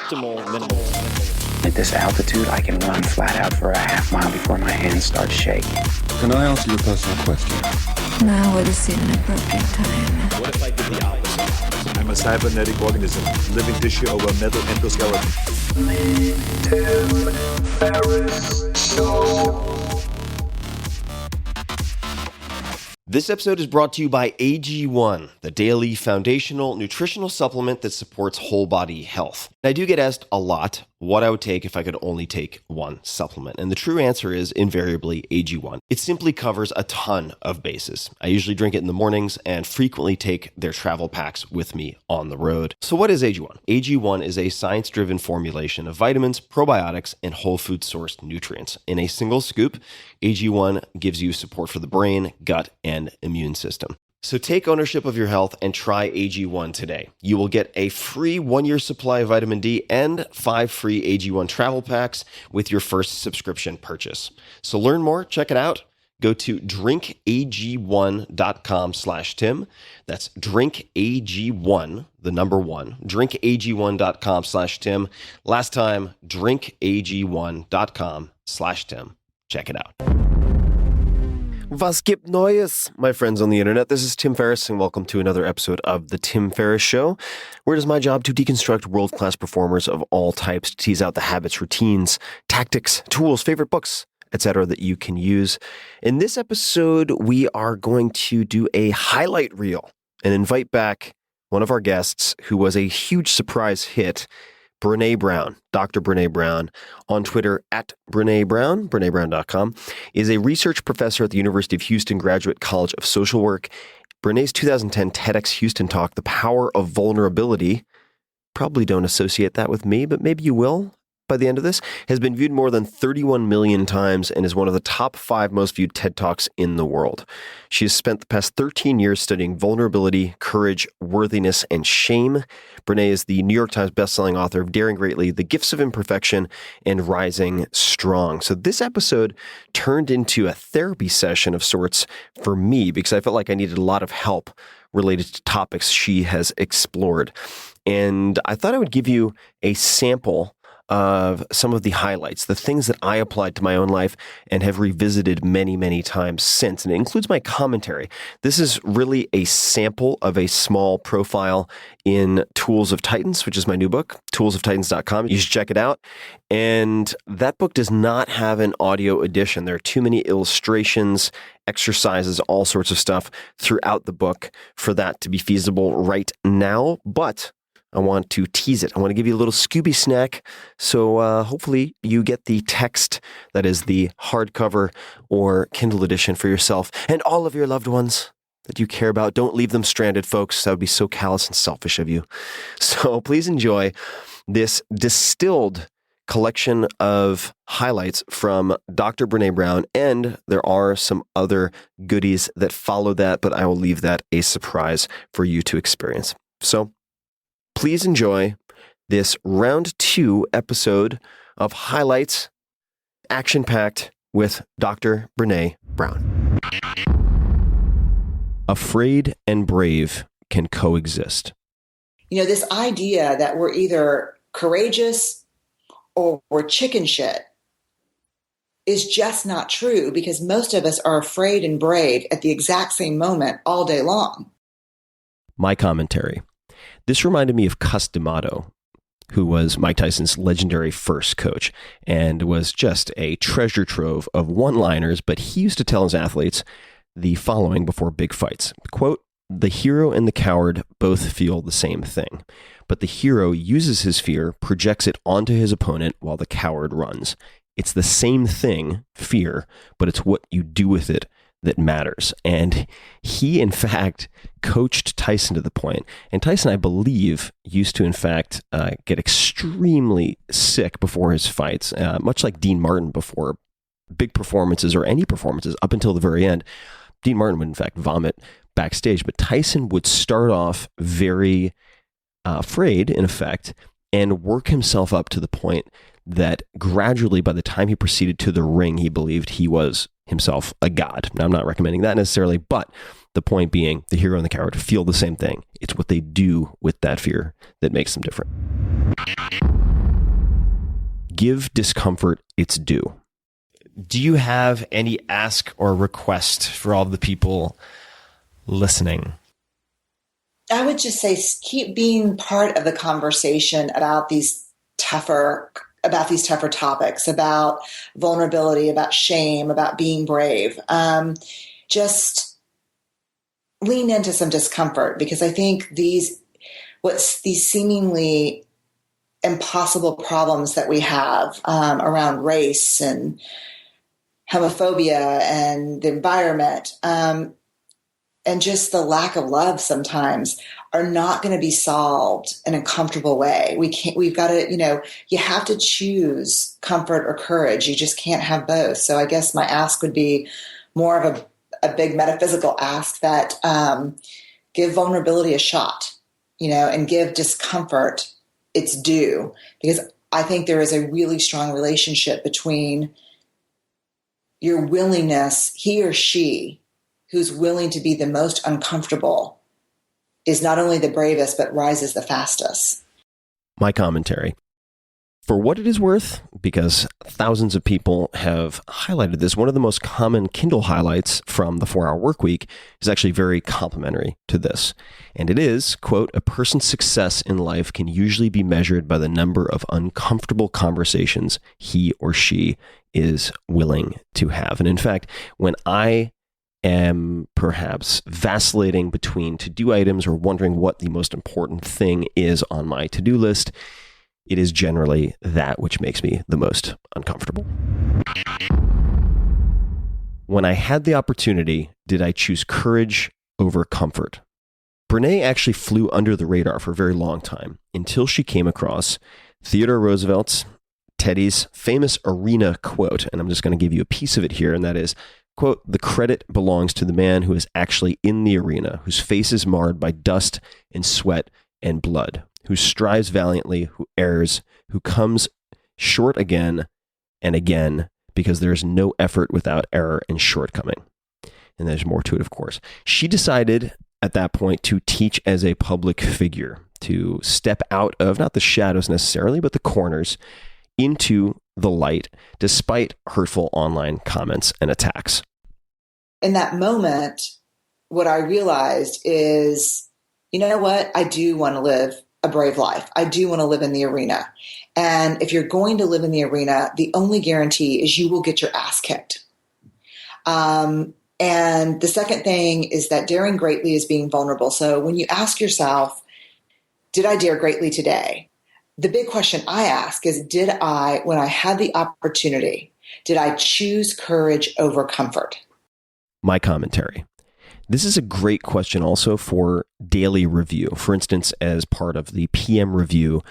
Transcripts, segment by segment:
optimal minimalism. At this altitude, I can run flat out for a half mile before my hands start shaking. Can I ask you a personal question? Now would seem an appropriate time. What if I did the opposite? I'm a cybernetic organism, living tissue over a metal endoskeleton. This episode is brought to you by AG1, the daily foundational nutritional supplement that supports whole body health. And I do get asked a lot what I would take if I could only take one supplement. And the true answer is invariably AG1. It simply covers a ton of bases. I usually drink it in the mornings and frequently take their travel packs with me on the road. So what is AG1? AG1 is a science-driven formulation of vitamins, probiotics, and whole food sourced nutrients. In a single scoop, AG1 gives you support for the brain, gut, and immune system. So take ownership of your health and try AG1 today. You will get a free 1-year supply of vitamin D and 5 free AG1 travel packs with your first subscription purchase. So learn more, check it out. Go to drinkag1.com/Tim. That's drinkag1, the number 1, drinkag1.com/Tim. Last time, drinkag1.com/Tim. Check it out. Was gibt Neues, my friends on the internet? This is Tim Ferriss, and welcome to another episode of The Tim Ferriss Show, where it is my job to deconstruct world-class performers of all types, to tease out the habits, routines, tactics, tools, favorite books, etc. that you can use. In this episode, we are going to do a highlight reel and invite back one of our guests who was a huge surprise hit, Brené Brown, Dr. Brené Brown, on Twitter at Brené Brown, BrenéBrown.com, is a research professor at the University of Houston Graduate College of Social Work. Brené's 2010 TEDx Houston talk, The Power of Vulnerability, probably don't associate that with me, but maybe you will by the end of this, has been viewed more than 31 million times and is one of the top 5 most viewed TED Talks in the world. She has spent the past 13 years studying vulnerability, courage, worthiness, and shame. Brené is the New York Times bestselling author of Daring Greatly, The Gifts of Imperfection, and Rising Strong. So this episode turned into a therapy session of sorts for me because I felt like I needed a lot of help related to topics she has explored. And I thought I would give you a sample of some of the highlights, the things that I applied to my own life and have revisited many, many times since. And it includes my commentary. This is really a sample of a small profile in Tools of Titans, which is my new book, toolsoftitans.com. You should check it out. And that book does not have an audio edition. There are too many illustrations, exercises, all sorts of stuff throughout the book for that to be feasible right now. But I want to tease it. I want to give you a little Scooby snack. So hopefully you get the text, that is the hardcover or Kindle edition for yourself and all of your loved ones that you care about. Don't leave them stranded, folks. That would be so callous and selfish of you. So please enjoy this distilled collection of highlights from Dr. Brené Brown. And there are some other goodies that follow that, but I will leave that a surprise for you to experience. So please enjoy this round 2 episode of highlights, action-packed with Dr. Brené Brown. Afraid and brave can coexist. You know, this idea that we're either courageous or we're chicken shit is just not true because most of us are afraid and brave at the exact same moment all day long. My commentary. This reminded me of Cus D'Amato, who was Mike Tyson's legendary first coach and was just a treasure trove of one-liners, but he used to tell his athletes the following before big fights. Quote, "The hero and the coward both feel the same thing, but the hero uses his fear, projects it onto his opponent while the coward runs. It's the same thing, fear, but it's what you do with it that matters." And he, in fact, coached Tyson to the point. And Tyson, I believe, used to, in fact, get extremely sick before his fights, much like Dean Martin before big performances or any performances up until the very end. Dean Martin would, in fact, vomit backstage. But Tyson would start off very afraid, in effect, and work himself up to the point that gradually, by the time he proceeded to the ring, he believed he was himself a god. Now, I'm not recommending that necessarily, but the point being, the hero and the coward feel the same thing. It's what they do with that fear that makes them different. give discomfort its due. Do you have any ask or request for all the people listening? I would just say keep being part of the conversation about these tougher topics, about vulnerability, about shame, about being brave. Just lean into some discomfort, because I think these seemingly impossible problems that we have around race and homophobia and the environment, and just the lack of love sometimes, are not going to be solved in a comfortable way. We've got to, you have to choose comfort or courage. You just can't have both. So I guess my ask would be more of a big metaphysical ask, that give vulnerability a shot, and give discomfort its due, because I think there is a really strong relationship between your willingness, he or she who's willing to be the most uncomfortable is not only the bravest, but rises the fastest. My commentary. For what it is worth, because thousands of people have highlighted this, one of the most common Kindle highlights from the 4-Hour Workweek is actually very complimentary to this. And it is, quote, a person's success in life can usually be measured by the number of uncomfortable conversations he or she is willing to have. And in fact, when I am perhaps vacillating between to-do items or wondering what the most important thing is on my to-do list, it is generally that which makes me the most uncomfortable. When I had the opportunity, did I choose courage over comfort? Brené actually flew under the radar for a very long time until she came across Theodore Roosevelt's, Teddy's famous arena quote, and I'm just going to give you a piece of it here, and that is, quote, the credit belongs to the man who is actually in the arena, whose face is marred by dust and sweat and blood, who strives valiantly, who errs, who comes short again and again, because there is no effort without error and shortcoming. And there's more to it, of course. She decided at that point to teach as a public figure, to step out of not the shadows necessarily, but the corners into the light, despite hurtful online comments and attacks. In that moment, what I realized is, you know what? I do want to live a brave life. I do want to live in the arena. And if you're going to live in the arena, the only guarantee is you will get your ass kicked. And the second thing is that daring greatly is being vulnerable. So when you ask yourself, did I dare greatly today? The big question I ask is, when I had the opportunity, did I choose courage over comfort? My commentary. This is a great question also for daily review. For instance, as part of the PM review,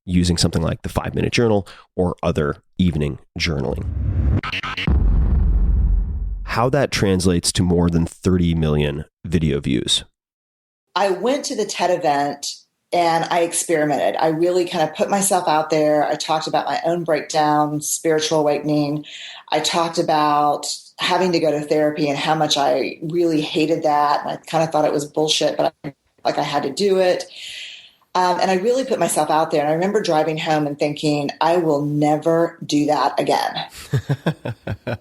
using something like the 5-Minute Journal or other evening journaling. How that translates to more than 30 million video views. I went to the TED event and I experimented. I really kind of put myself out there. I talked about my own breakdown, spiritual awakening. I talked about having to go to therapy and how much I really hated that. And I kind of thought it was bullshit, but I had to do it. And I really put myself out there. And I remember driving home and thinking, I will never do that again.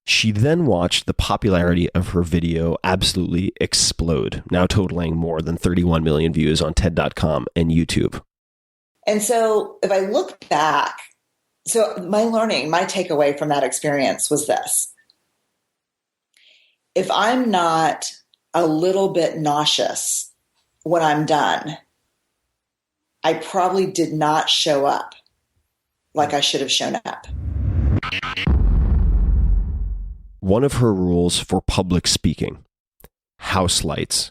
She then watched the popularity of her video absolutely explode, now totaling more than 31 million views on TED.com and YouTube. And so if I look back, so my takeaway from that experience was this. If I'm not a little bit nauseous when I'm done, I probably did not show up like I should have shown up. One of her rules for public speaking, house lights.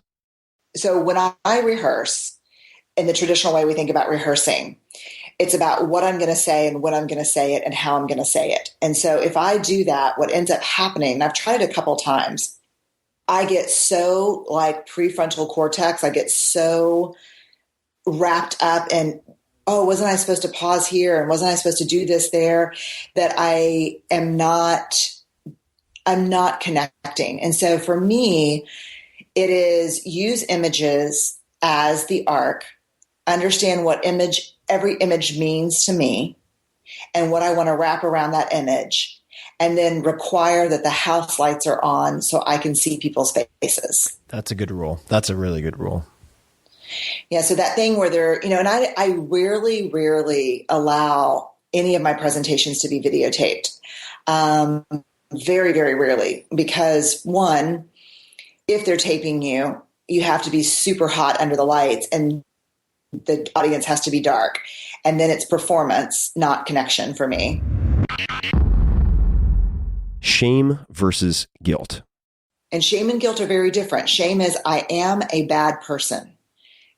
So when I rehearse, in the traditional way we think about rehearsing, it's about what I'm going to say and when I'm going to say it and how I'm going to say it. And so if I do that, what ends up happening, and I've tried it a couple times, I get so like prefrontal cortex, I get so wrapped up in, oh, wasn't I supposed to pause here? And wasn't I supposed to do this there? That I'm not connecting. And so for me, it is use images as the arc, understand what every image means to me, and what I want to wrap around that image, and then require that the house lights are on so I can see people's faces. That's a good rule. That's a really good rule. Yeah. So that thing where they're, and I rarely allow any of my presentations to be videotaped. Very, very rarely, because one, if they're taping you, you have to be super hot under the lights and the audience has to be dark. And then it's performance, not connection for me. Shame versus guilt. And shame and guilt are very different. Shame is I am a bad person.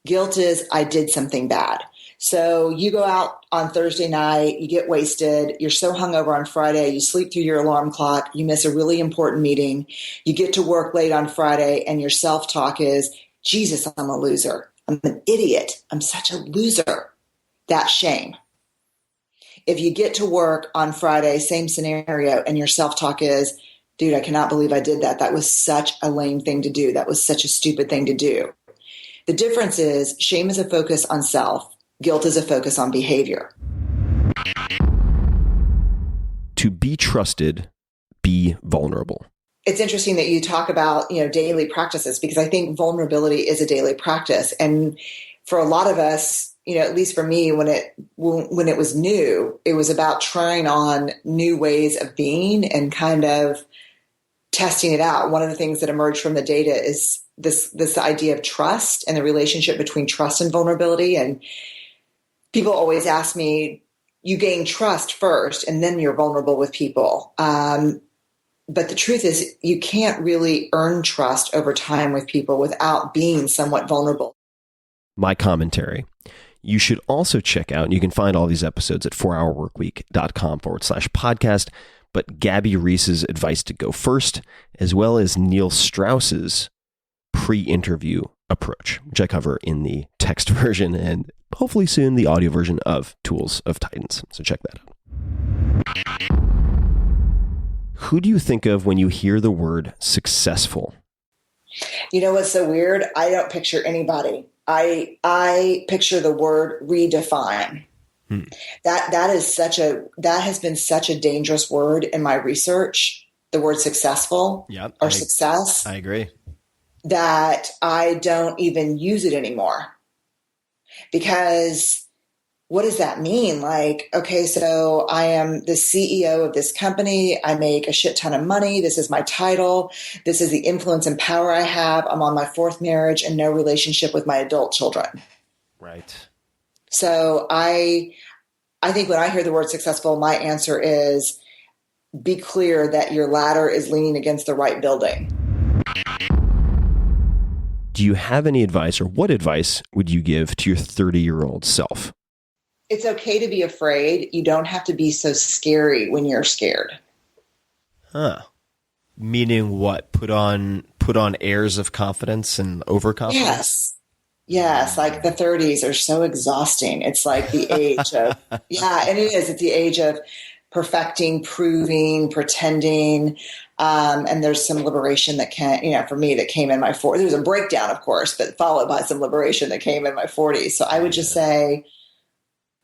Guilt is I did something bad. So you go out on Thursday night, you get wasted, you're so hungover on Friday, you sleep through your alarm clock, you miss a really important meeting, you get to work late on Friday, and your self-talk is, Jesus, I'm a loser. I'm an idiot. I'm such a loser. That's shame. If you get to work on Friday, same scenario, and your self-talk is, dude, I cannot believe I did that. That was such a lame thing to do. That was such a stupid thing to do. The difference is shame is a focus on self. Guilt is a focus on behavior. To be trusted, be vulnerable. It's interesting that you talk about, daily practices, because I think vulnerability is a daily practice. And for a lot of us, at least for me, when it was new, it was about trying on new ways of being and kind of testing it out. One of the things that emerged from the data is this idea of trust and the relationship between trust and vulnerability. And people always ask me, you gain trust first and then you're vulnerable with people. But the truth is you can't really earn trust over time with people without being somewhat vulnerable. My commentary. You should also check out, and you can find all these episodes at 4hourworkweek.com/podcast, but Gabby Reese's advice to go first, as well as Neil Strauss's pre-interview approach, which I cover in the text version and hopefully soon the audio version of Tools of Titans. So check that out. Who do you think of when you hear the word successful? You know what's so weird? I don't picture anybody. I picture the word redefine. That has been such a dangerous word in my research. The word successful or success. I agree. That I don't even use it anymore. Because what does that mean? Like, okay, so I am the CEO of this company. I make a shit ton of money. This is my title. This is the influence and power I have. I'm on my 4th marriage and no relationship with my adult children. Right. So I think when I hear the word successful, my answer is be clear that your ladder is leaning against the right building. Do you have any advice, or what advice would you give to your 30-year-old self? It's okay to be afraid. You don't have to be so scary when you're scared. Huh. Meaning what? Put on airs of confidence and overconfidence? Yes. Like the 30s are so exhausting. It's like the age of, and it is. It's the age of perfecting, proving, pretending. And there's some liberation that for me, that came in my 40s. There was a breakdown, of course, but followed by some liberation that came in my 40s. So I would just say,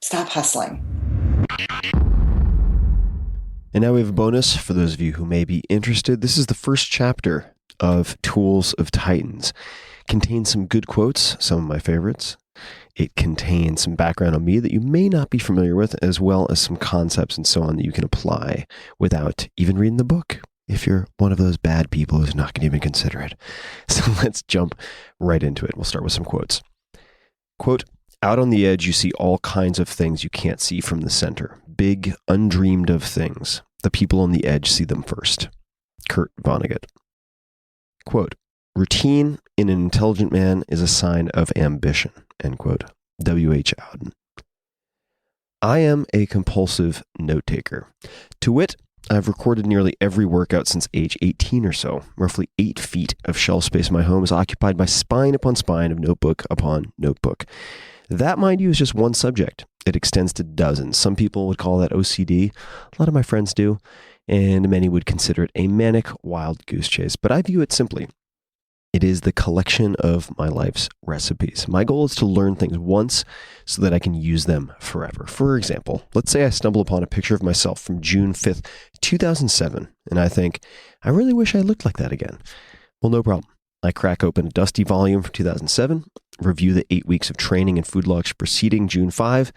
stop hustling. And now we have a bonus for those of you who may be interested. This is the first chapter of Tools of Titans. It contains some good quotes, some of my favorites. It contains some background on me that you may not be familiar with, as well as some concepts and so on that you can apply without even reading the book, if you're one of those bad people who's not going to even consider it. So let's jump right into it. We'll start with some quotes. Quote, "Out on the edge, you see all kinds of things you can't see from the center. Big, undreamed of things. The people on the edge see them first." Kurt Vonnegut. Quote, "Routine in an intelligent man is a sign of ambition." End quote. W.H. Auden. "I am a compulsive note taker. To wit, I've recorded nearly every workout since age 18 or so. Roughly 8 feet of shelf space in my home is occupied by spine upon spine of notebook upon notebook. That, mind you, is just one subject. It extends to dozens. Some people would call that OCD. A lot of my friends do, and many would consider it a manic wild goose chase. But I view it simply. It is the collection of my life's recipes. My goal is to learn things once so that I can use them forever. For example, let's say I stumble upon a picture of myself from June 5th, 2007, and I think, I really wish I looked like that again. Well, no problem. I crack open a dusty volume from 2007, review the 8 weeks of training and food logs preceding June 5,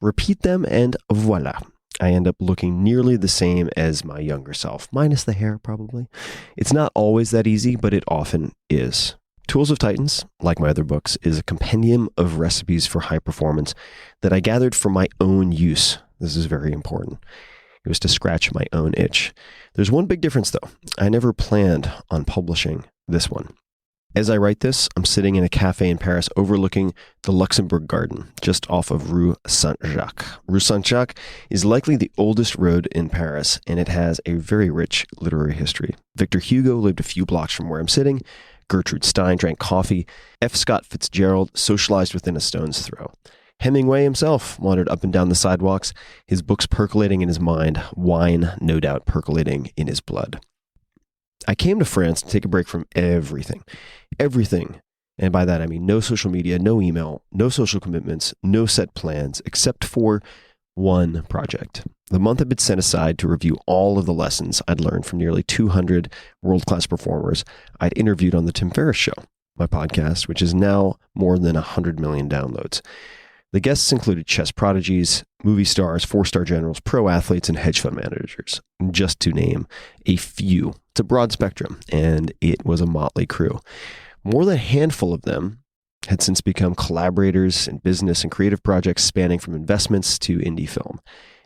repeat them, and voila. I end up looking nearly the same as my younger self, minus the hair probably. It's not always that easy, but it often is. Tools of Titans, like my other books, is a compendium of recipes for high performance that I gathered for my own use. This is very important. It was to scratch my own itch. There's one big difference though. I never planned on publishing this one. As I write this, I'm sitting in a cafe in Paris overlooking the Luxembourg Garden, just off of Rue Saint-Jacques. Rue Saint-Jacques is likely the oldest road in Paris, and it has a very rich literary history. Victor Hugo lived a few blocks from where I'm sitting. Gertrude Stein drank coffee. F. Scott Fitzgerald socialized within a stone's throw. Hemingway himself wandered up and down the sidewalks, his books percolating in his mind, wine no doubt percolating in his blood. I came to France to take a break from everything. Everything. And by that, I mean no social media, no email, no social commitments, no set plans, except for one project. The month had been set aside to review all of the lessons I'd learned from nearly 200 world-class performers I'd interviewed on The Tim Ferriss Show, my podcast, which is now more than 100 million downloads. The guests included chess prodigies, movie stars, four-star generals, pro athletes, and hedge fund managers, just to name a few. It's a broad spectrum, and it was a motley crew. More than a handful of them had since become collaborators in business and creative projects spanning from investments to indie film.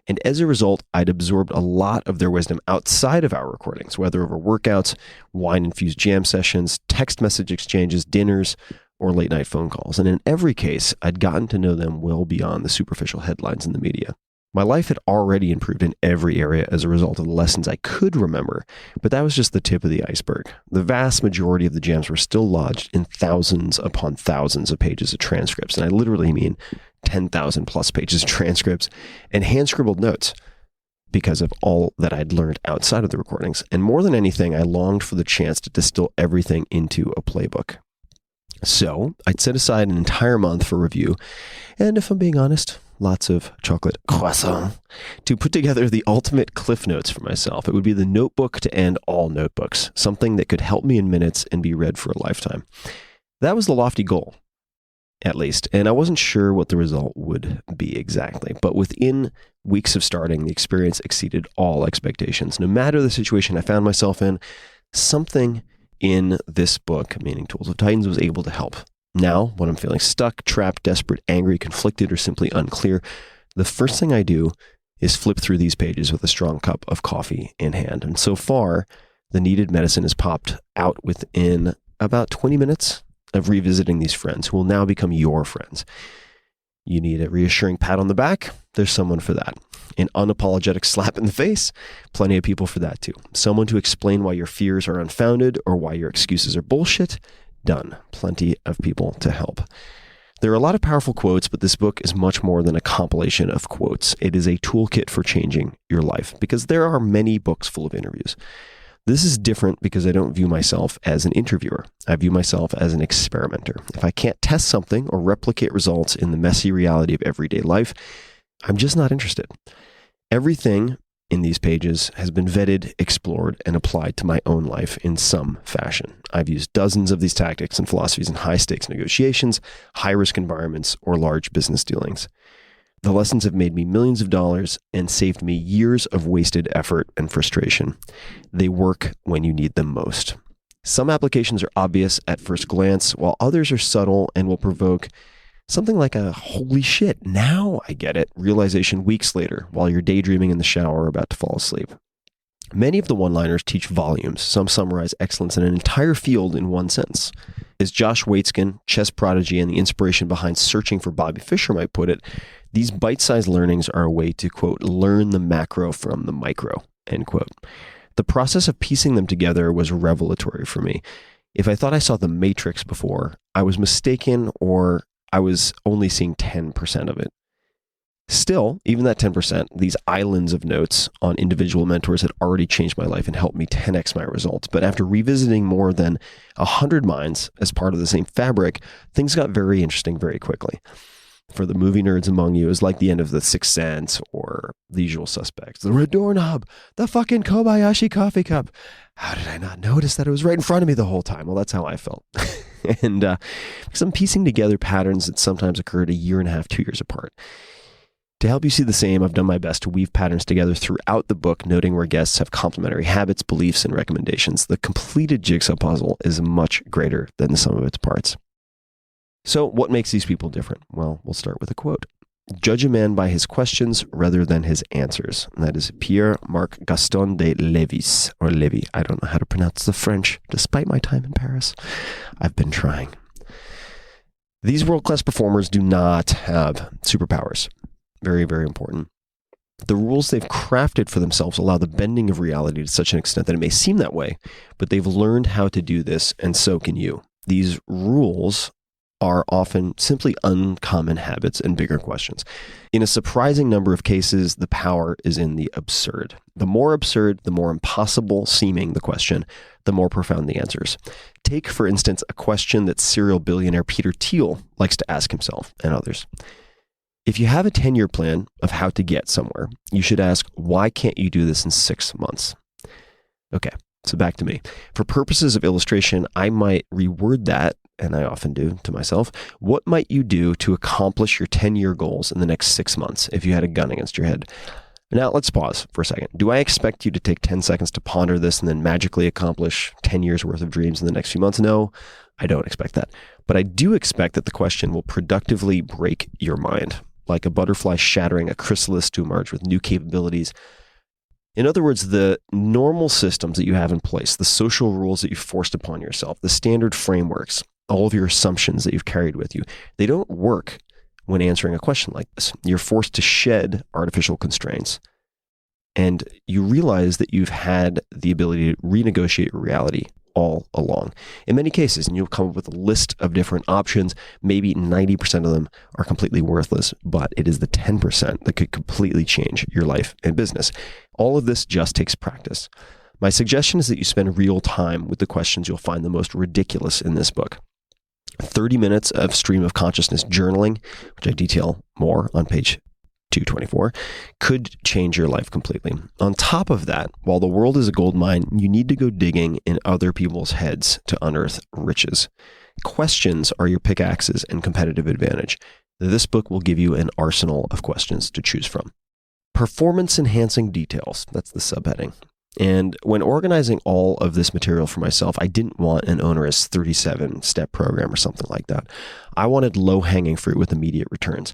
And as a result, I'd absorbed a lot of their wisdom outside of our recordings, whether over workouts, wine-infused jam sessions, text message exchanges, dinners, or late-night phone calls. And in every case, I'd gotten to know them well beyond the superficial headlines in the media. My life had already improved in every area as a result of the lessons I could remember, but that was just the tip of the iceberg. The vast majority of the gems were still lodged in thousands upon thousands of pages of transcripts, and I literally mean 10,000 plus pages of transcripts and hand-scribbled notes because of all that I'd learned outside of the recordings. And more than anything, I longed for the chance to distill everything into a playbook. So I'd set aside an entire month for review, and if I'm being honest, lots of chocolate croissant, to put together the ultimate cliff notes for myself. It would be the notebook to end all notebooks, something that could help me in minutes and be read for a lifetime. That was the lofty goal, at least, and I wasn't sure what the result would be exactly. But within weeks of starting, the experience exceeded all expectations. No matter the situation I found myself in, something in this book, meaning Tools of Titans, was able to help. Now, when I'm feeling stuck, trapped, desperate, angry, conflicted, or simply unclear, the first thing I do is flip through these pages with a strong cup of coffee in hand. And so far, the needed medicine has popped out within about 20 minutes of revisiting these friends who will now become your friends. You need a reassuring pat on the back? There's someone for that. An unapologetic slap in the face? Plenty of people for that too. Someone to explain why your fears are unfounded or why your excuses are bullshit? Done. Plenty of people to help. There are a lot of powerful quotes, but this book is much more than a compilation of quotes. It is a toolkit for changing your life because there are many books full of interviews. This is different because I don't view myself as an interviewer. I view myself as an experimenter. If I can't test something or replicate results in the messy reality of everyday life, I'm just not interested. Everything in these pages has been vetted, explored, and applied to my own life in some fashion. I've used dozens of these tactics and philosophies in high-stakes negotiations, high-risk environments, or large business dealings. The lessons have made me millions of dollars and saved me years of wasted effort and frustration. They work when you need them most. Some applications are obvious at first glance, while others are subtle and will provoke something like a holy shit, now I get it realization weeks later while you're daydreaming in the shower or about to fall asleep. Many of the one-liners teach volumes. Some summarize excellence in an entire field in one sentence. As Josh Waitzkin, chess prodigy and the inspiration behind Searching for Bobby Fischer might put it, these bite-sized learnings are a way to, quote, learn the macro from the micro, end quote. The process of piecing them together was revelatory for me. If I thought I saw the Matrix before, I was mistaken, or I was only seeing 10% of it. Still, even that 10%, these islands of notes on individual mentors had already changed my life and helped me 10x my results. But after revisiting more than 100 minds as part of the same fabric, things got very interesting very quickly. For the movie nerds among you, it was like the end of The Sixth Sense or The Usual Suspects. The red doorknob, the fucking Kobayashi coffee cup. How did I not notice that it was right in front of me the whole time? Well, that's how I felt. And because I'm piecing together patterns that sometimes occurred a year and a half, 2 years apart. To help you see the same, I've done my best to weave patterns together throughout the book, noting where guests have complementary habits, beliefs, and recommendations. The completed jigsaw puzzle is much greater than the sum of its parts. So what makes these people different? Well, we'll start with a quote. Judge a man by his questions rather than his answers. And that is Pierre-Marc Gaston de Lévis, or Lévy. I don't know how to pronounce the French, despite my time in Paris. I've been trying. These world-class performers do not have superpowers. Very, very important. The rules they've crafted for themselves allow the bending of reality to such an extent that it may seem that way, but they've learned how to do this, and so can you. These rules are often simply uncommon habits and bigger questions. In a surprising number of cases, the power is in the absurd. The more absurd, the more impossible seeming the question, the more profound the answers. Take, for instance, a question that serial billionaire Peter Thiel likes to ask himself and others. If you have a 10-year plan of how to get somewhere, you should ask, why can't you do this in 6 months? Okay, so back to me. For purposes of illustration, I might reword that, and I often do to myself. What might you do to accomplish your 10-year goals in the next 6 months if you had a gun against your head? Now, let's pause for a second. Do I expect you to take 10 seconds to ponder this and then magically accomplish 10 years worth of dreams in the next few months? No, I don't expect that. But I do expect that the question will productively break your mind, like a butterfly shattering a chrysalis to emerge with new capabilities. In other words, the normal systems that you have in place, the social rules that you've forced upon yourself, the standard frameworks, all of your assumptions that you've carried with you, they don't work when answering a question like this. You're forced to shed artificial constraints, and you realize that you've had the ability to renegotiate reality all along. In many cases, and you'll come up with a list of different options, maybe 90% of them are completely worthless, but it is the 10% that could completely change your life and business. All of this just takes practice. My suggestion is that you spend real time with the questions you'll find the most ridiculous in this book. 30 minutes of stream of consciousness journaling, which I detail more on page 224, could change your life completely. On top of that, while the world is a gold mine, you need to go digging in other people's heads to unearth riches. Questions are your pickaxes and competitive advantage. This book will give you an arsenal of questions to choose from. Performance enhancing details, that's the subheading. And when organizing all of this material for myself, I didn't want an onerous 37-step program or something like that. I wanted low-hanging fruit with immediate returns.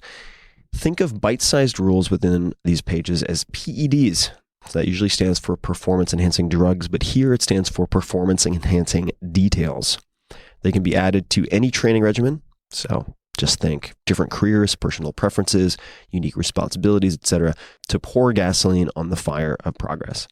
Think of bite-sized rules within these pages as PEDs. So that usually stands for performance-enhancing drugs, but here it stands for performance-enhancing details. They can be added to any training regimen. So just think different careers, personal preferences, unique responsibilities, etc., to pour gasoline on the fire of progress.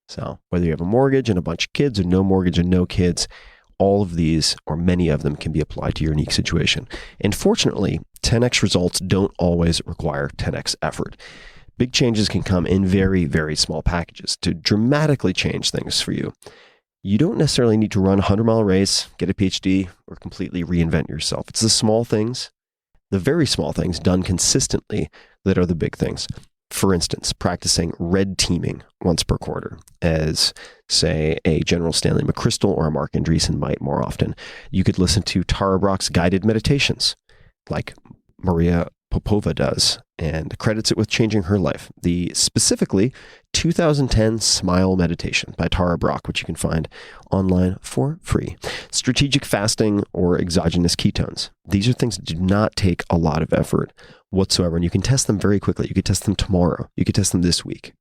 So whether you have a mortgage and a bunch of kids or no mortgage and no kids, all of these or many of them can be applied to your unique situation. And fortunately, 10x results don't always require 10x effort. Big changes can come in very, very small packages to dramatically change things for you. You don't necessarily need to run a 100-mile race, get a PhD, or completely reinvent yourself. It's the small things, the very small things done consistently that are the big things. For instance, practicing red teaming once per quarter, as, say, a General Stanley McChrystal or a Mark Andreessen might more often. You could listen to Tara Brach's guided meditations, like Maria Popova does, and credits it with changing her life. The specifically 2010 Smile Meditation by Tara Brach, which you can find online for free. Strategic fasting or exogenous ketones. These are things that do not take a lot of effort whatsoever, and you can test them very quickly. You could test them tomorrow. You could test them this week.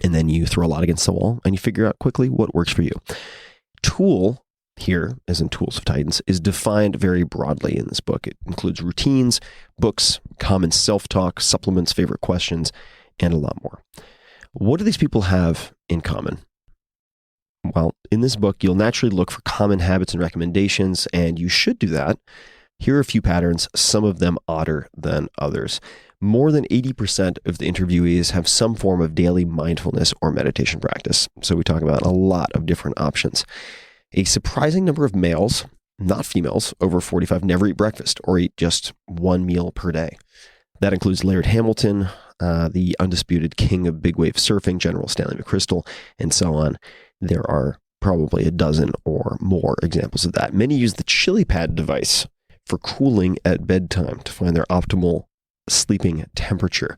And then you throw a lot against the wall and you figure out quickly what works for you. Tool here, as in Tools of Titans, is defined very broadly in this book. It includes routines, books, common self-talk, supplements, favorite questions, and a lot more. What do these people have in common? Well, in this book, you'll naturally look for common habits and recommendations, and you should do that. Here are a few patterns, some of them odder than others. More than 80% of the interviewees have some form of daily mindfulness or meditation practice. So we talk about a lot of different options. A surprising number of males, not females, over 45 never eat breakfast or eat just one meal per day. That includes Laird Hamilton, the undisputed king of big wave surfing, General Stanley McChrystal, and so on. There are probably a dozen or more examples of that. Many use the chili pad device for cooling at bedtime to find their optimal sleeping temperature.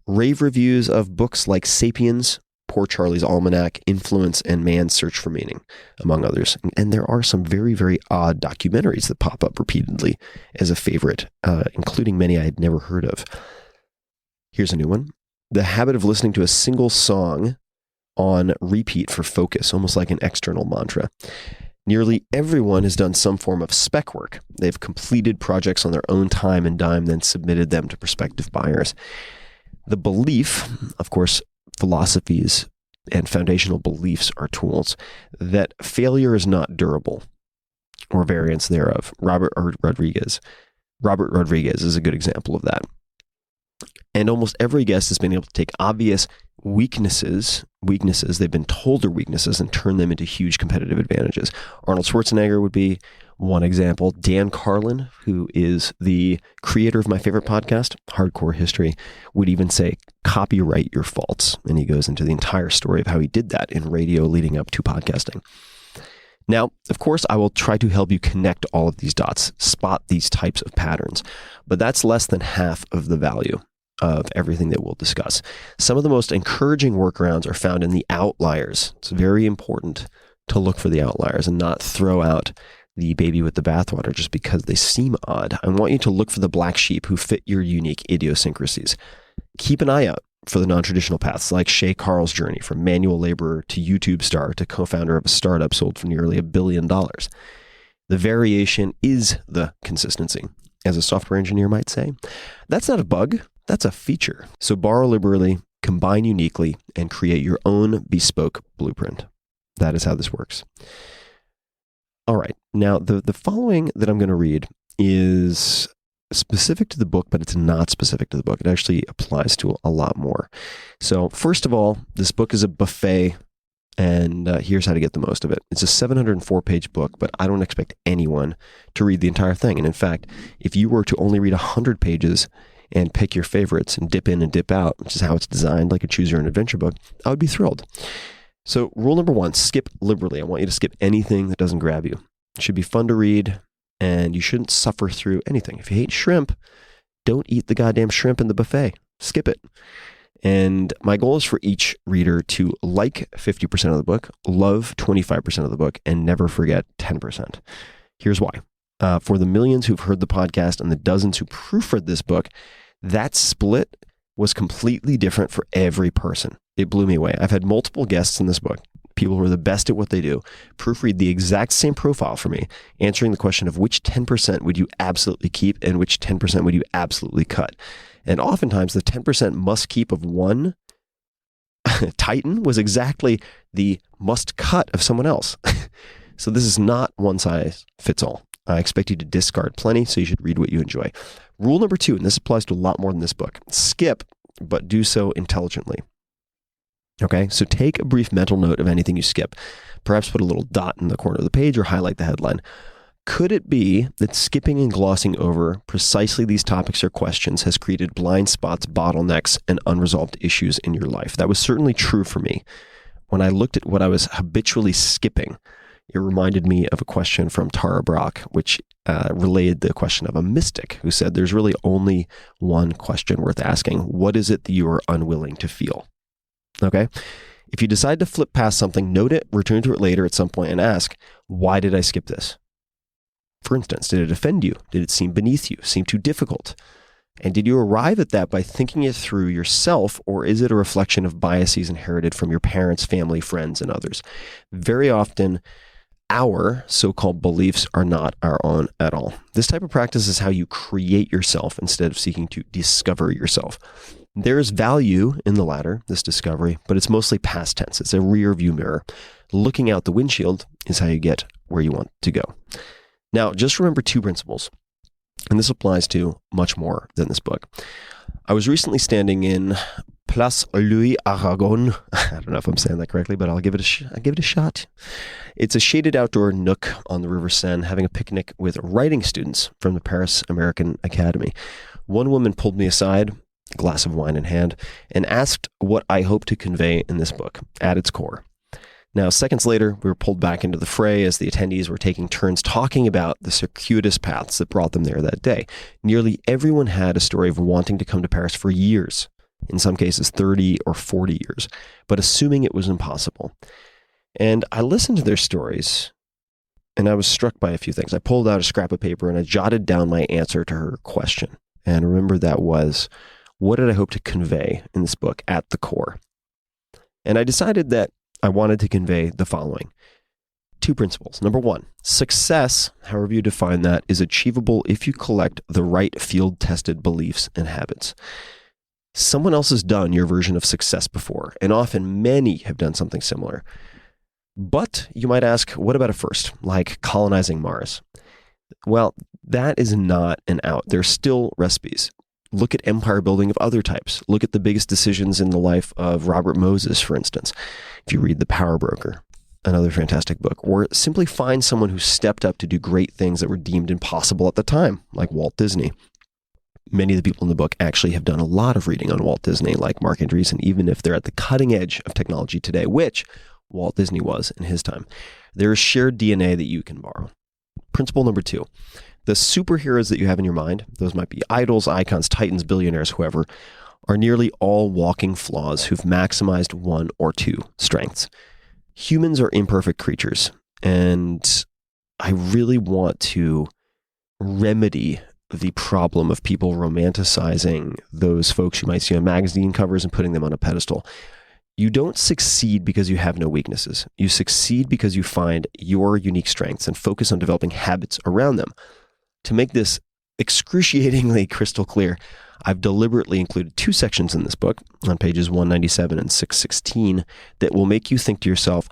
Rave reviews of books like Sapiens, Poor Charlie's Almanac, Influence, and Man's Search for Meaning, among others. And there are some very, very odd documentaries that pop up repeatedly as a favorite, including many I had never heard of. Here's a new one. The habit of listening to a single song on repeat for focus, almost like an external mantra. Nearly everyone has done some form of spec work. They've completed projects on their own time and dime, then submitted them to prospective buyers. The belief, of course, philosophies and foundational beliefs are tools, that failure is not durable, or variants thereof. Robert Rodriguez is a good example of that. And almost every guest has been able to take obvious weaknesses they've been told are weaknesses, and turn them into huge competitive advantages. Arnold Schwarzenegger would be one example. Dan Carlin, who is the creator of my favorite podcast, Hardcore History, would even say, copyright your faults. And he goes into the entire story of how he did that in radio leading up to podcasting. Now, of course, I will try to help you connect all of these dots, spot these types of patterns, but that's less than half of the value of everything that we'll discuss. Some of the most encouraging workarounds are found in the outliers. It's very important to look for the outliers and not throw out the baby with the bathwater just because they seem odd. I want you to look for the black sheep who fit your unique idiosyncrasies. Keep an eye out for the non-traditional paths like Shay Carl's journey from manual laborer to YouTube star to co-founder of a startup sold for nearly $1 billion. The variation is the consistency, as a software engineer might say. That's not a bug. That's a feature. So borrow liberally, combine uniquely, and create your own bespoke blueprint. That is how this works. All right. Now, the following that I'm going to read is specific to the book, but it's not specific to the book. It actually applies to a lot more. So first of all, this book is a buffet, and here's how to get the most of it. It's a 704-page book, but I don't expect anyone to read the entire thing. And in fact, if you were to only read 100 pages and pick your favorites and dip in and dip out, which is how it's designed, like a choose your own adventure book, I would be thrilled. So rule number 1, skip liberally. I want you to skip anything that doesn't grab you. It should be fun to read, and you shouldn't suffer through anything. If you hate shrimp, don't eat the goddamn shrimp in the buffet. Skip it. And my goal is for each reader to like 50% of the book, love 25% of the book, and never forget 10%. Here's why. For the millions who've heard the podcast and the dozens who proofread this book, that split was completely different for every person. It blew me away. I've had multiple guests in this book, people who are the best at what they do, proofread the exact same profile for me, answering the question of which 10% would you absolutely keep and which 10% would you absolutely cut. And oftentimes the 10% must keep of one Titan was exactly the must cut of someone else. So this is not one size fits all. I expect you to discard plenty, so you should read what you enjoy. Rule number 2, and this applies to a lot more than this book, skip, but do so intelligently. Okay, so take a brief mental note of anything you skip. Perhaps put a little dot in the corner of the page or highlight the headline. Could it be that skipping and glossing over precisely these topics or questions has created blind spots, bottlenecks, and unresolved issues in your life? That was certainly true for me. When I looked at what I was habitually skipping, it reminded me of a question from Tara Brach, which relayed the question of a mystic who said there's really only one question worth asking. What is it that you are unwilling to feel? Okay? If you decide to flip past something, note it, return to it later at some point, and ask, why did I skip this? For instance, did it offend you? Did it seem beneath you? Seem too difficult? And did you arrive at that by thinking it through yourself, or is it a reflection of biases inherited from your parents, family, friends, and others? Very often, our so-called beliefs are not our own at all. This type of practice is how you create yourself instead of seeking to discover yourself. There is value in the latter, this discovery, but it's mostly past tense. It's a rear view mirror. Looking out the windshield is how you get where you want to go. Now, just remember 2 principles, and this applies to much more than this book. I was recently standing in Place Louis Aragon. I don't know if I'm saying that correctly, but I'll give it a shot. It's a shaded outdoor nook on the River Seine, having a picnic with writing students from the Paris American Academy. One woman pulled me aside, a glass of wine in hand, and asked what I hope to convey in this book at its core. Now, seconds later, we were pulled back into the fray as the attendees were taking turns talking about the circuitous paths that brought them there that day. Nearly everyone had a story of wanting to come to Paris for years, in some cases 30 or 40 years, but assuming it was impossible. And I listened to their stories, and I was struck by a few things. I pulled out a scrap of paper and I jotted down my answer to her question. And remember, that was, what did I hope to convey in this book at the core? And I decided that I wanted to convey the following. 2 principles. Number 1, success, however you define that, is achievable if you collect the right field-tested beliefs and habits. Someone else has done your version of success before, and often many have done something similar. But you might ask, what about a first, like colonizing Mars? Well, that is not an out. There's still recipes. Look at empire building of other types. Look at the biggest decisions in the life of Robert Moses, for instance. If you read The Power Broker, another fantastic book, or simply find someone who stepped up to do great things that were deemed impossible at the time, like Walt Disney. Many of the people in the book actually have done a lot of reading on Walt Disney, like Mark Andreessen, even if they're at the cutting edge of technology today, which Walt Disney was in his time. There is shared DNA that you can borrow. Principle number 2. The superheroes that you have in your mind, those might be idols, icons, titans, billionaires, whoever, are nearly all walking flaws who've maximized 1 or 2 strengths. Humans are imperfect creatures, and I really want to remedy the problem of people romanticizing those folks you might see on magazine covers and putting them on a pedestal. You don't succeed because you have no weaknesses. You succeed because you find your unique strengths and focus on developing habits around them. To make this excruciatingly crystal clear, I've deliberately included 2 sections in this book on pages 197 and 616 that will make you think to yourself,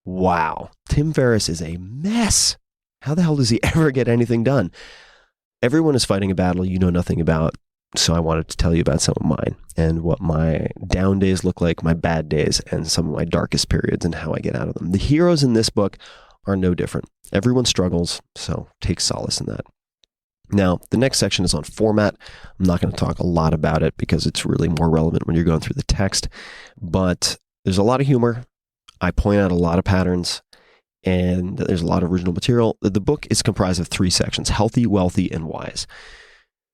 wow, Tim Ferriss is a mess. How the hell does he ever get anything done? Everyone is fighting a battle you know nothing about, so I wanted to tell you about some of mine and what my down days look like, my bad days, and some of my darkest periods and how I get out of them. The heroes in this book are no different. Everyone struggles, so take solace in that. Now, the next section is on format. I'm not going to talk a lot about it because it's really more relevant when you're going through the text, but there's a lot of humor. I point out a lot of patterns, and there's a lot of original material. The book is comprised of 3 sections: healthy, wealthy, and wise.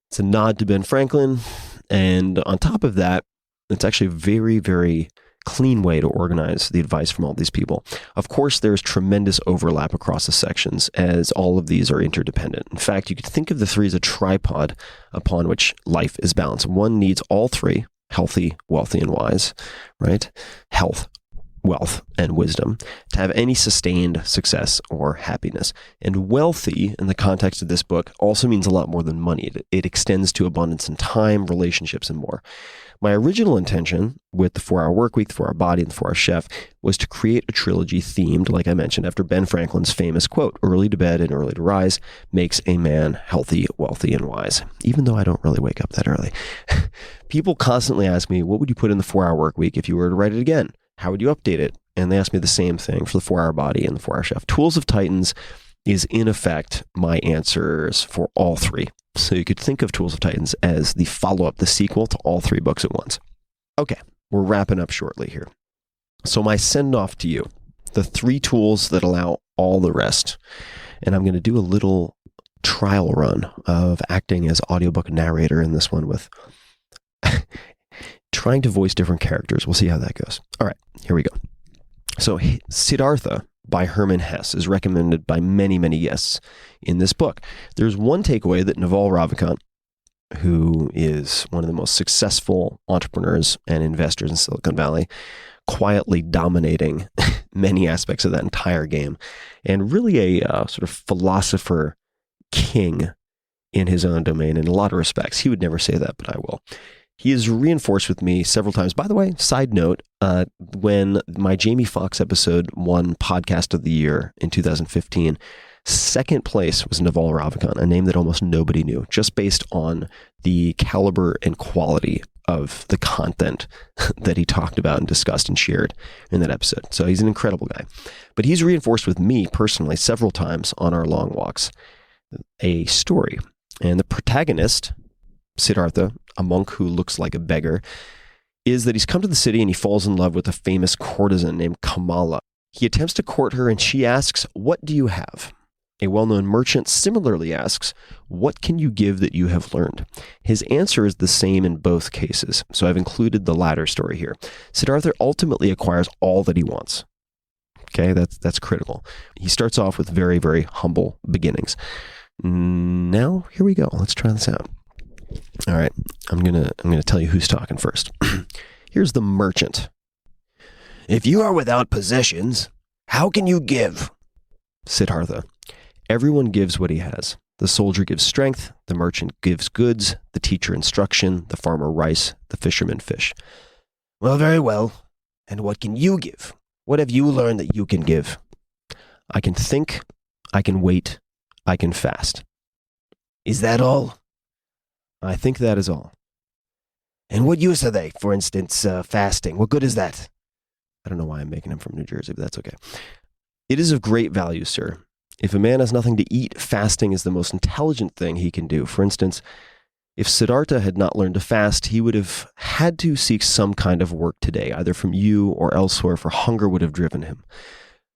It's a nod to Ben Franklin, and on top of that, it's actually a very, very clean way to organize the advice from all these people. Of course, there's tremendous overlap across the sections, as all of these are interdependent. In fact, you could think of the 3 as a tripod upon which life is balanced. One needs all 3, healthy, wealthy, and wise, right? Health, wealth, and wisdom to have any sustained success or happiness. And wealthy, in the context of this book, also means a lot more than money. It extends to abundance in time, relationships, and more. My original intention with the 4-Hour Workweek, the 4-Hour Body, and the 4-Hour Chef was to create a trilogy themed, like I mentioned, after Ben Franklin's famous quote, "Early to bed and early to rise makes a man healthy, wealthy, and wise," even though I don't really wake up that early. People constantly ask me, what would you put in the 4-Hour Workweek if you were to write it again? How would you update it? And they ask me the same thing for the 4-Hour Body and the 4-Hour Chef. Tools of Titans is, in effect, my answers for all 3. So you could think of Tools of Titans as the follow-up, the sequel to all 3 books at once. Okay, we're wrapping up shortly here. So my send-off to you, the 3 tools that allow all the rest. And I'm going to do a little trial run of acting as audiobook narrator in this one with trying to voice different characters. We'll see how that goes. All right, here we go. So Siddhartha by Hermann Hesse is recommended by many, many guests in this book. There's one takeaway that Naval Ravikant, who is one of the most successful entrepreneurs and investors in Silicon Valley, quietly dominating many aspects of that entire game, and really a sort of philosopher king in his own domain in a lot of respects. He would never say that, but I will. He has reinforced with me several times. By the way, side note, when my Jamie Foxx episode won Podcast of the Year in 2015, Second place was Naval Ravikant, a name that almost nobody knew, just based on the caliber and quality of the content that he talked about and discussed and shared in that episode. So he's an incredible guy. But he's reinforced with me personally several times on our long walks a story. And the protagonist, Siddhartha, a monk who looks like a beggar, is that he's come to the city and he falls in love with a famous courtesan named Kamala. He attempts to court her and she asks, "What do you have?" A well-known merchant similarly asks, "What can you give that you have learned?" His answer is the same in both cases, so I've included the latter story here. Siddhartha ultimately acquires all that he wants. Okay, that's critical. He starts off with very, very humble beginnings. Now, here we go. Let's try this out. All right, I'm gonna tell you who's talking first. Here's the merchant. "If you are without possessions, how can you give?" Siddhartha. "Everyone gives what he has. The soldier gives strength, the merchant gives goods, the teacher instruction, the farmer rice, the fisherman fish." "Well, very well. And what can you give? What have you learned that you can give?" "I can think, I can wait, I can fast." "Is that all?" "I think that is all." "And what use are they? For instance, fasting. What good is that?" I don't know why I'm making him from New Jersey, but that's okay. "It is of great value, sir. If a man has nothing to eat, fasting is the most intelligent thing he can do. For instance, if Siddhartha had not learned to fast, he would have had to seek some kind of work today, either from you or elsewhere, for hunger would have driven him.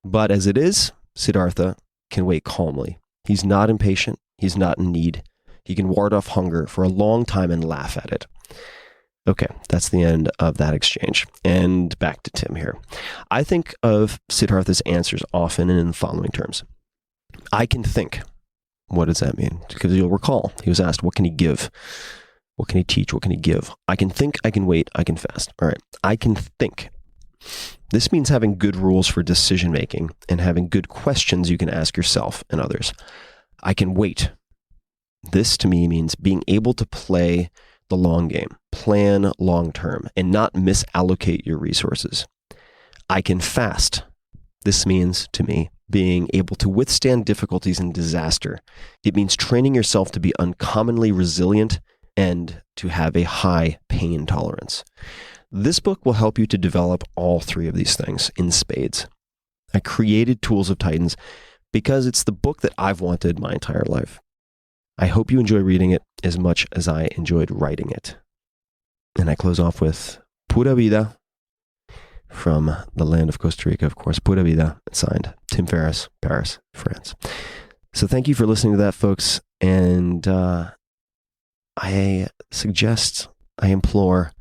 But as it is, Siddhartha can wait calmly. He's not impatient. He's not in need. He can ward off hunger for a long time and laugh at it." Okay, that's the end of that exchange. And back to Tim here. I think of Siddhartha's answers often in the following terms. I can think. What does that mean? Because you'll recall, he was asked, what can he give? What can he teach? What can he give? I can think, I can wait, I can fast. All right, I can think. This means having good rules for decision making and having good questions you can ask yourself and others. I can wait. This to me means being able to play the long game, plan long term, and not misallocate your resources. I can fast. This means, to me, being able to withstand difficulties and disaster. It means training yourself to be uncommonly resilient and to have a high pain tolerance. This book will help you to develop all three of these things in spades. I created Tools of Titans because it's the book that I've wanted my entire life. I hope you enjoy reading it as much as I enjoyed writing it. And I close off with Pura Vida, from the land of Costa Rica, of course. Pura Vida, signed Tim Ferriss, Paris, France. So thank you for listening to that, folks. And I suggest, I implore,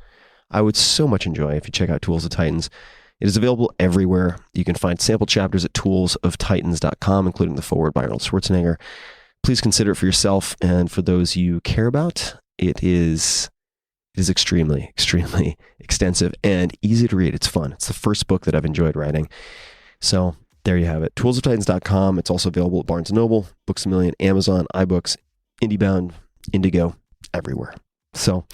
I would so much enjoy if you check out Tools of Titans. It is available everywhere. You can find sample chapters at toolsoftitans.com, including the foreword by Arnold Schwarzenegger. Please consider it for yourself and for those you care about. It is extremely, extremely extensive and easy to read. It's fun. It's the first book that I've enjoyed writing. So there you have it. Toolsoftitans.com. It's also available at Barnes & Noble, Books A Million, Amazon, iBooks, IndieBound, Indigo, everywhere. So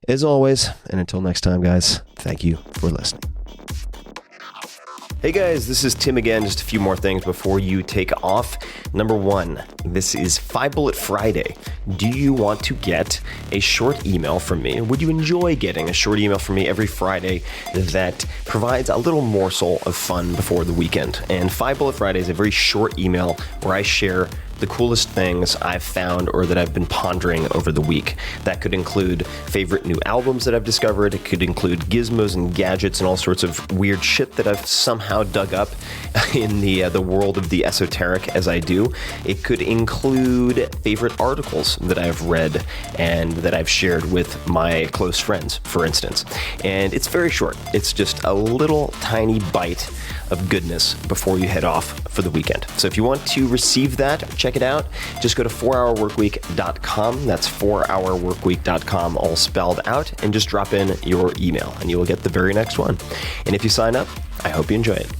as always, and until next time, guys, thank you for listening. Hey guys, this is Tim again. Just a few more things before you take off. Number one, this is 5 Bullet Friday. Do you want to get a short email from me? Would you enjoy getting a short email from me every Friday that provides a little morsel of fun before the weekend? And 5 Bullet Friday is a very short email where I share the coolest things I've found or that I've been pondering over the week. That could include favorite new albums that I've discovered. It could include gizmos and gadgets and all sorts of weird shit that I've somehow dug up in the world of the esoteric as I do. It could include favorite articles that I've read and that I've shared with my close friends, for instance. And it's very short. It's just a little tiny bite of goodness before you head off for the weekend. So if you want to receive that, check it out. Just go to 4hourworkweek.com. That's 4hourworkweek.com, all spelled out, and just drop in your email and you will get the very next one. And if you sign up, I hope you enjoy it.